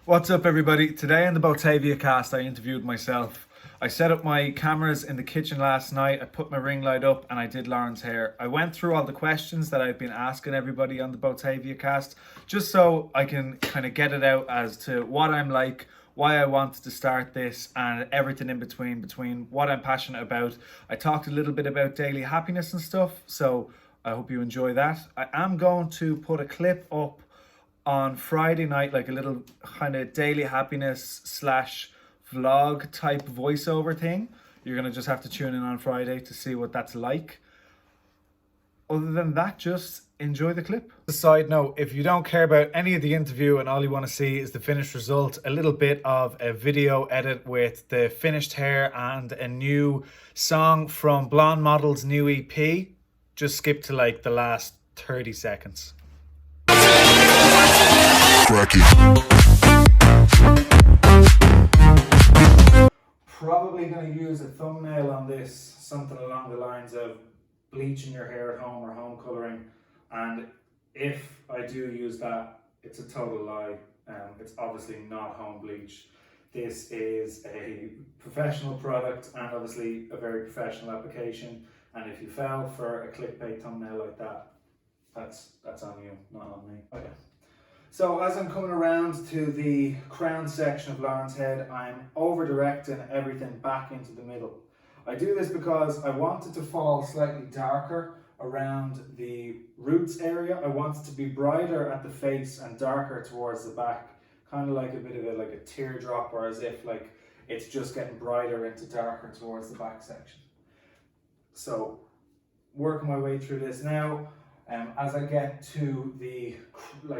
What's up, everybody? Today on the Boetavia cast, I interviewed myself. I set up my cameras in the kitchen last night, I put my ring light up, and I did Lauren's hair. I went through all the questions that I've been asking everybody on the Boetavia cast, just so I can kind of get it out as to what I'm like, why I wanted to start this, and everything in between what I'm passionate about. I talked a little bit about daily happiness and stuff, so I hope you enjoy that. I am going to put a clip up on Friday night, like a little kind of daily happiness slash vlog type voiceover thing. You're gonna just have to tune in on Friday to see what that's like. Other than that, just enjoy the clip. A side note, if you don't care about any of the interview and all you want to see is the finished result, a little bit of a video edit with the finished hair and a new song from Blondmodel's new EP, just skip to like the last 30 seconds. Probably going to use a thumbnail on this, something along the lines of bleaching your hair at home or home colouring, and if I do use that, it's a total lie. It's obviously not home bleach. This is a professional product and obviously a very professional application, and if you fell for a clickbait thumbnail like that, that's on you, not on me. Okay. So as I'm coming around to the crown section of Lauren's head, I'm over-directing everything back into the middle. I do this because I want it to fall slightly darker around the roots area. I want it to be brighter at the face and darker towards the back, kind of like a bit of a teardrop, or as if like it's just getting brighter into darker towards the back section. So working my way through this now. As I get to the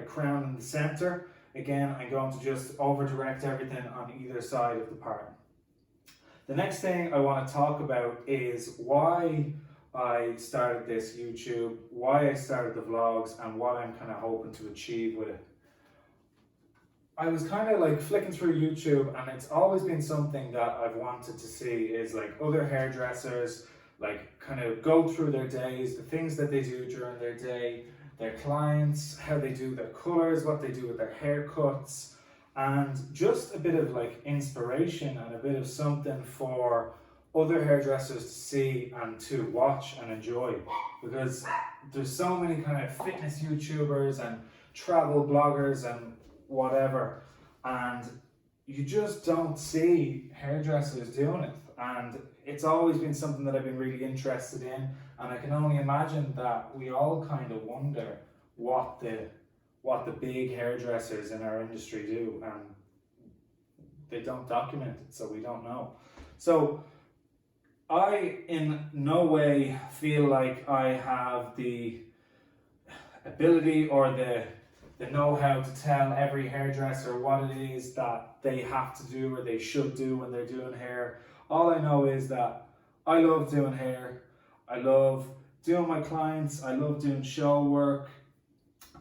crown in the center, again, I'm going to just over direct everything on either side of the part. The next thing I want to talk about is why I started this YouTube, why I started the vlogs, and what I'm kind of hoping to achieve with it. I was kind of like flicking through YouTube, and it's always been something that I've wanted to see is like other hairdressers, like kind of go through their days, the things that they do during their day, their clients, how they do their colors, what they do with their haircuts, and just a bit of like inspiration and a bit of something for other hairdressers to see and to watch and enjoy, because there's so many kind of fitness YouTubers and travel bloggers and whatever, and you just don't see hairdressers doing it. And it's always been something that I've been really interested in, and I can only imagine that we all kind of wonder what the big hairdressers in our industry do, and they don't document it, so we don't know. So I in no way feel like I have the ability or the know-how to tell every hairdresser what it is that they have to do or they should do when they're doing hair. All I know is that I love doing hair, I love doing my clients, I love doing show work,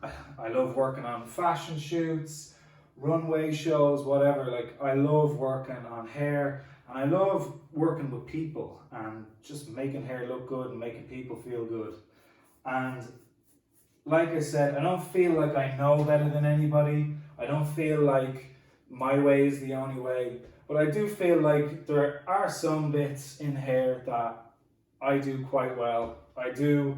I love working on fashion shoots, runway shows, whatever. Like, I love working on hair, and I love working with people and just making hair look good and making people feel good. And like I said, I don't feel like I know better than anybody. I don't feel like my way is the only way. But I do feel like there are some bits in hair that I do quite well. I do,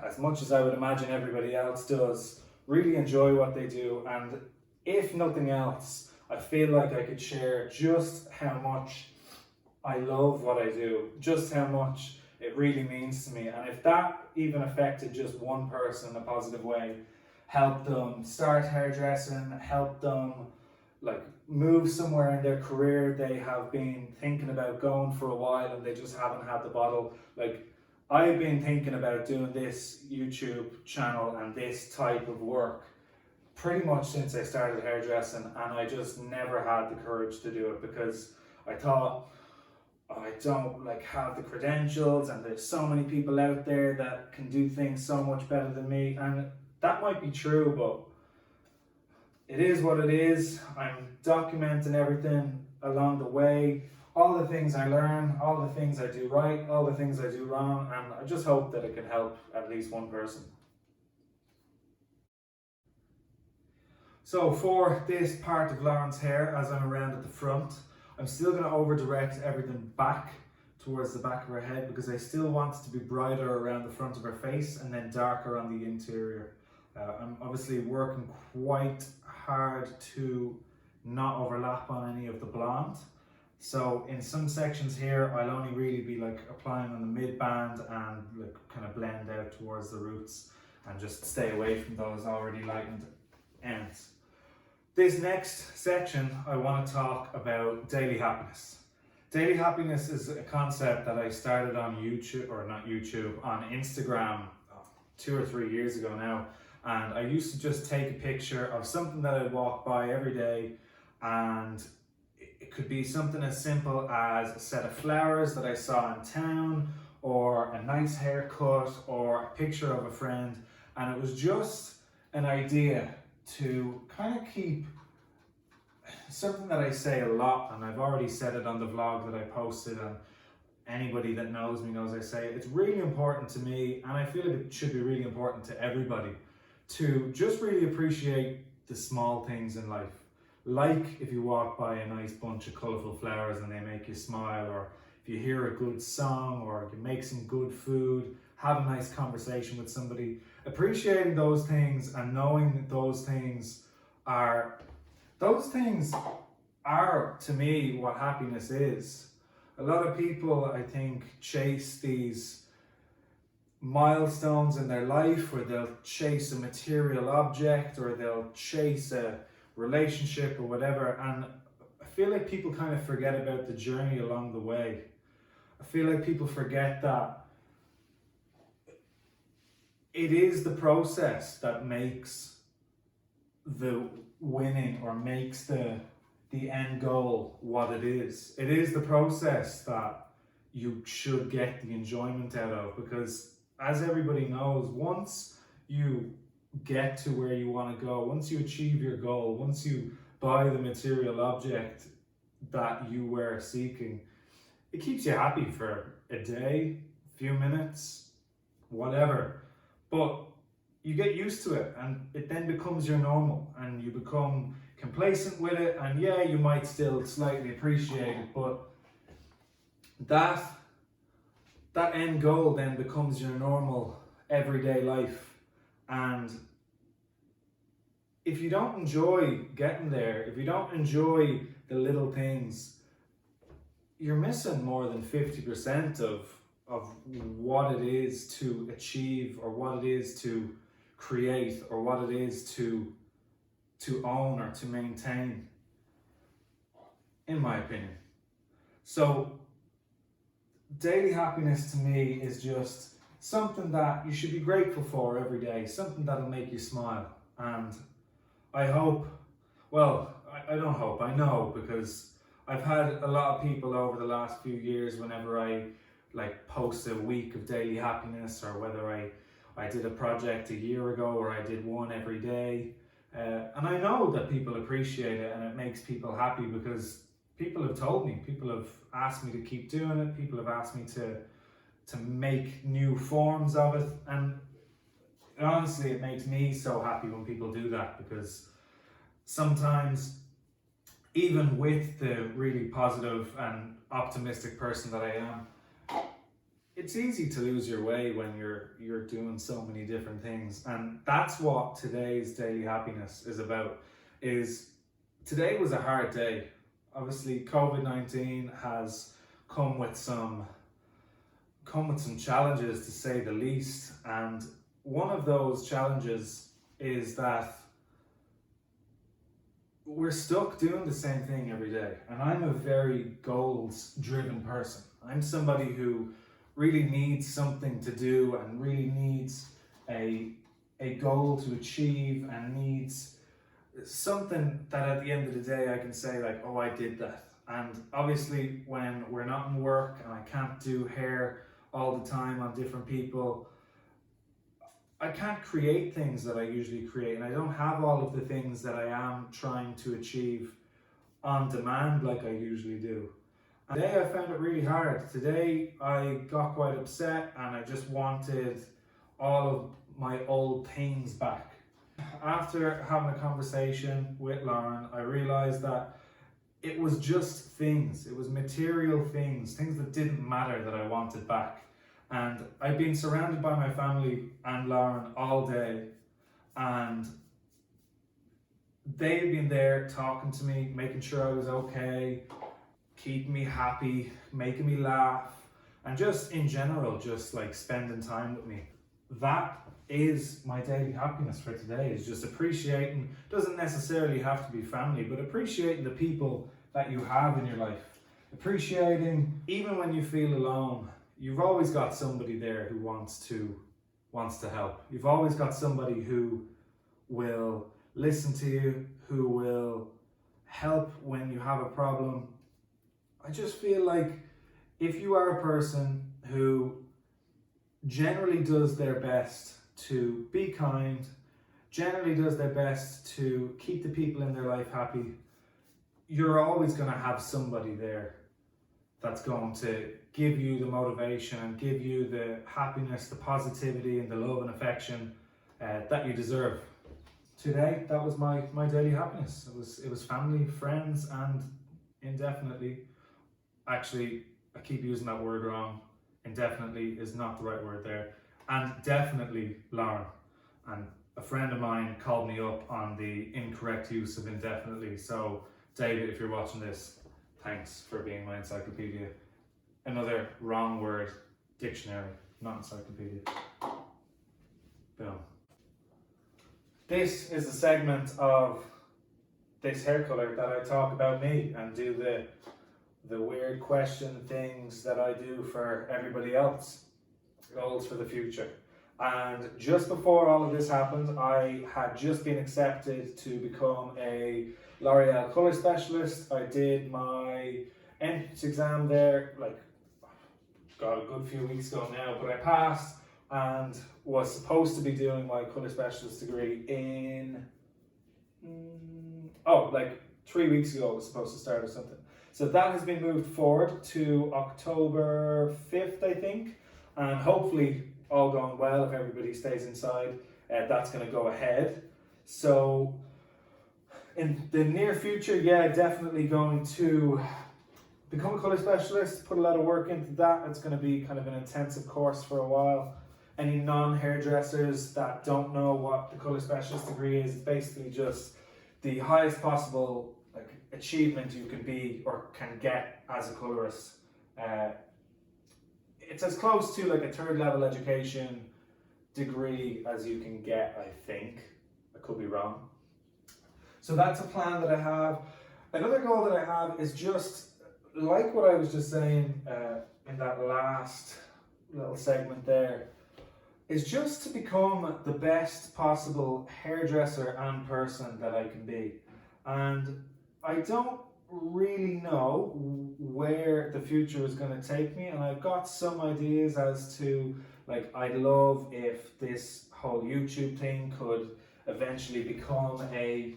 as much as I would imagine everybody else does, really enjoy what they do. And if nothing else, I feel like I could share just how much I love what I do, just how much it really means to me. And if that even affected just one person in a positive way, help them start hairdressing, help them like move somewhere in their career they have been thinking about going for a while and they just haven't had the bottle. Like, I've been thinking about doing this YouTube channel and this type of work pretty much since I started hairdressing, and I just never had the courage to do it because I thought, I don't like have the credentials, and there's so many people out there that can do things so much better than me. And that might be true, but it is what it is. I'm documenting everything along the way, all the things I learn, all the things I do right, all the things I do wrong, and I just hope that it can help at least one person. So for this part of Lauren's hair, as I'm around at the front, I'm still going to over direct everything back towards the back of her head because I still want it to be brighter around the front of her face and then darker on the interior. I'm obviously working quite hard to not overlap on any of the blonde. So in some sections here, I'll only really be like applying on the mid band and like kind of blend out towards the roots and just stay away from those already lightened ends. This next section, I want to talk about daily happiness. Daily happiness is a concept that I started on YouTube, or not YouTube, on Instagram 2 or 3 years ago now. And I used to just take a picture of something that I'd walk by every day, and it could be something as simple as a set of flowers that I saw in town, or a nice haircut, or a picture of a friend. And it was just an idea to kind of keep something that I say a lot, and I've already said it on the vlog that I posted, and anybody that knows me knows I say it. It's really important to me, and I feel like it should be really important to everybody, to just really appreciate the small things in life. Like if you walk by a nice bunch of colourful flowers and they make you smile, or if you hear a good song, or you make some good food, have a nice conversation with somebody. Appreciating those things and knowing that those things are, to me, what happiness is. A lot of people, I think, chase these milestones in their life, or they'll chase a material object, or they'll chase a relationship or whatever, and I feel like people kind of forget about the journey along the way. I feel like people forget that it is the process that makes the winning, or makes the end goal what it is. It is the process that you should get the enjoyment out of, because as everybody knows, once you get to where you want to go, once you achieve your goal, once you buy the material object that you were seeking, it keeps you happy for a day, a few minutes, whatever. But you get used to it, and it then becomes your normal, and you become complacent with it, and yeah, you might still slightly appreciate it, but that end goal then becomes your normal everyday life. And if you don't enjoy getting there, if you don't enjoy the little things, you're missing more than 50% of what it is to achieve, or what it is to create, or what it is to own or to maintain, in my opinion. So daily happiness to me is just something that you should be grateful for every day, something that'll make you smile. And I hope, well, I don't hope, I know, because I've had a lot of people over the last few years, whenever I like post a week of daily happiness, or whether I did a project a year ago, or I did one every day, and I know that people appreciate it, and it makes people happy, because people have told me, people have asked me to keep doing it, people have asked me to make new forms of it, and honestly it makes me so happy when people do that, because sometimes, even with the really positive and optimistic person that I am, it's easy to lose your way when you're doing so many different things. And that's what today's daily happiness is about. Is today was a hard day. Obviously COVID-19 has come with some challenges, to say the least, and one of those challenges is that we're stuck doing the same thing every day. And I'm a very goals driven person. I'm somebody who really needs something to do, and really needs a goal to achieve, and needs something that at the end of the day I can say like, oh, I did that. And obviously when we're not in work and I can't do hair all the time on different people, I can't create things that I usually create, and I don't have all of the things that I am trying to achieve on demand like I usually do. And today I found it really hard. Today I got quite upset, and I just wanted all of my old things back. after having a conversation with Lauren, I realised that it was just things, it was material things that didn't matter that I wanted back. And I'd been surrounded by my family and Lauren all day, and they'd been there talking to me, making sure I was okay, keeping me happy, making me laugh, and just in general, just like spending time with me. That is my daily happiness for today, is just appreciating, doesn't necessarily have to be family, but appreciating the people that you have in your life. Appreciating, even when you feel alone, you've always got somebody there who wants to help. You've always got somebody who will listen to you, who will help when you have a problem. I just feel like if you are a person who generally does their best to be kind, generally does their best to keep the people in their life happy, you're always going to have somebody there that's going to give you the motivation and give you the happiness, the positivity and the love and affection that you deserve. Today, that was my daily happiness. It was family, friends, and indefinitely, actually, I keep using that word wrong. Indefinitely is not the right word there. And definitely Lauren. And a friend of mine called me up on the incorrect use of indefinitely. So David, if you're watching this, thanks for being my encyclopedia. Another wrong word, dictionary, not encyclopedia. Boom. This is a segment of this hair colour that I talk about me and do the weird question things that I do for everybody else, goals for the future. And just before all of this happened, I had just been accepted to become a L'Oreal colour specialist. I did my entrance exam there, like, got a good few weeks ago now, but I passed and was supposed to be doing my colour specialist degree in, like 3 weeks ago it was supposed to start or something. So that has been moved forward to October 5th, I think, and hopefully all going well, if everybody stays inside, that's going to go ahead. So in the near future, yeah, definitely going to become a colour specialist, put a lot of work into that. It's going to be kind of an intensive course for a while. Any non-hairdressers that don't know what the colour specialist degree is, it's basically just the highest possible achievement you can be or can get as a colorist. It's as close to like a third level education degree as you can get, I think. I could be wrong. So that's a plan that I have. Another goal that I have is just like what I was just saying in that last little segment there, is just to become the best possible hairdresser and person that I can be. And I don't really know where the future is going to take me, and I've got some ideas as to, like, I'd love if this whole YouTube thing could eventually become a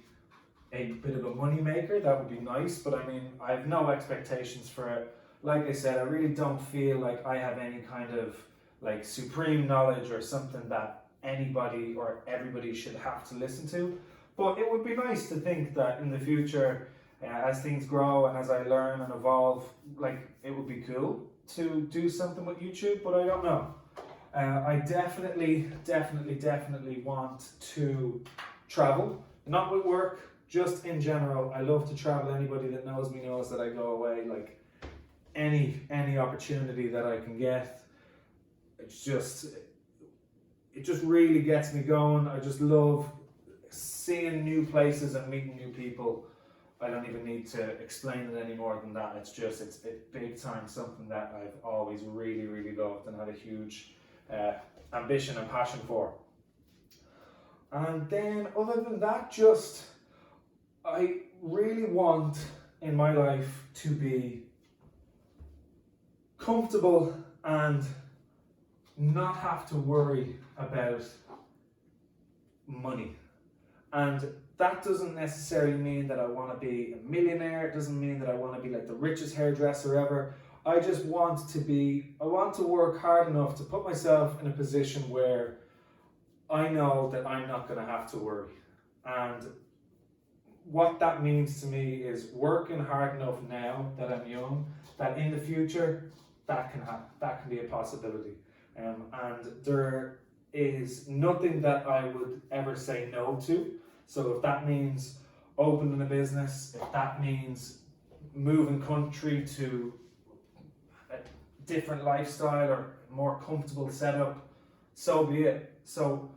bit of a money maker. That would be nice, but I mean, I have no expectations for it. Like I said, I really don't feel like I have any kind of like supreme knowledge or something that anybody or everybody should have to listen to. But it would be nice to think that in the future, as things grow and as I learn and evolve, like, it would be cool to do something with YouTube, but I don't know. I definitely want to travel, not with work, just in general. I love to travel. Anybody that knows me knows that I go away, like, any opportunity that I can get. It just really gets me going. I just love seeing new places and meeting new people. I don't even need to explain it any more than that. It's big time something that I've always really loved and had a huge ambition and passion for. And then other than that, just I really want in my life to be comfortable and not have to worry about money. And that doesn't necessarily mean that I want to be a millionaire. It doesn't mean that I want to be like the richest hairdresser ever. I just want to work hard enough to put myself in a position where I know that I'm not going to have to worry. And what that means to me is working hard enough now that I'm young, that in the future that can be a possibility. And there is nothing that I would ever say no to. So if that means opening a business, if that means moving country to a different lifestyle or more comfortable setup, so be it. So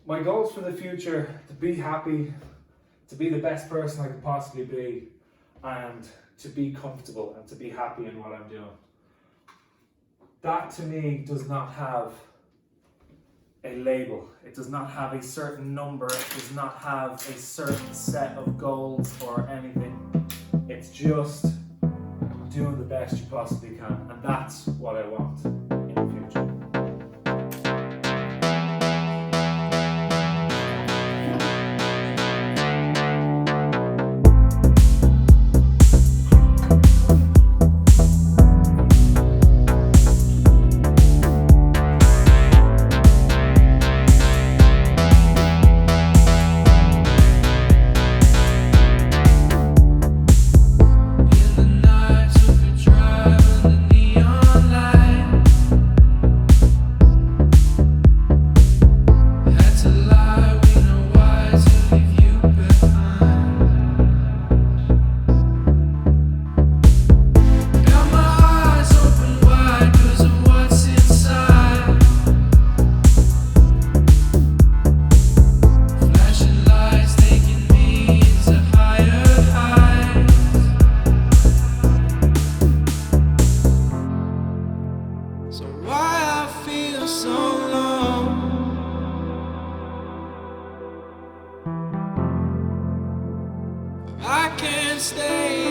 my goals for the future: to be happy, to be the best person I could possibly be, and to be comfortable and to be happy in what I'm doing. That to me does not have a label. It does not have a certain number. It does not have a certain set of goals or anything. It's just doing the best you possibly can, and that's what I want in the future. I can't stay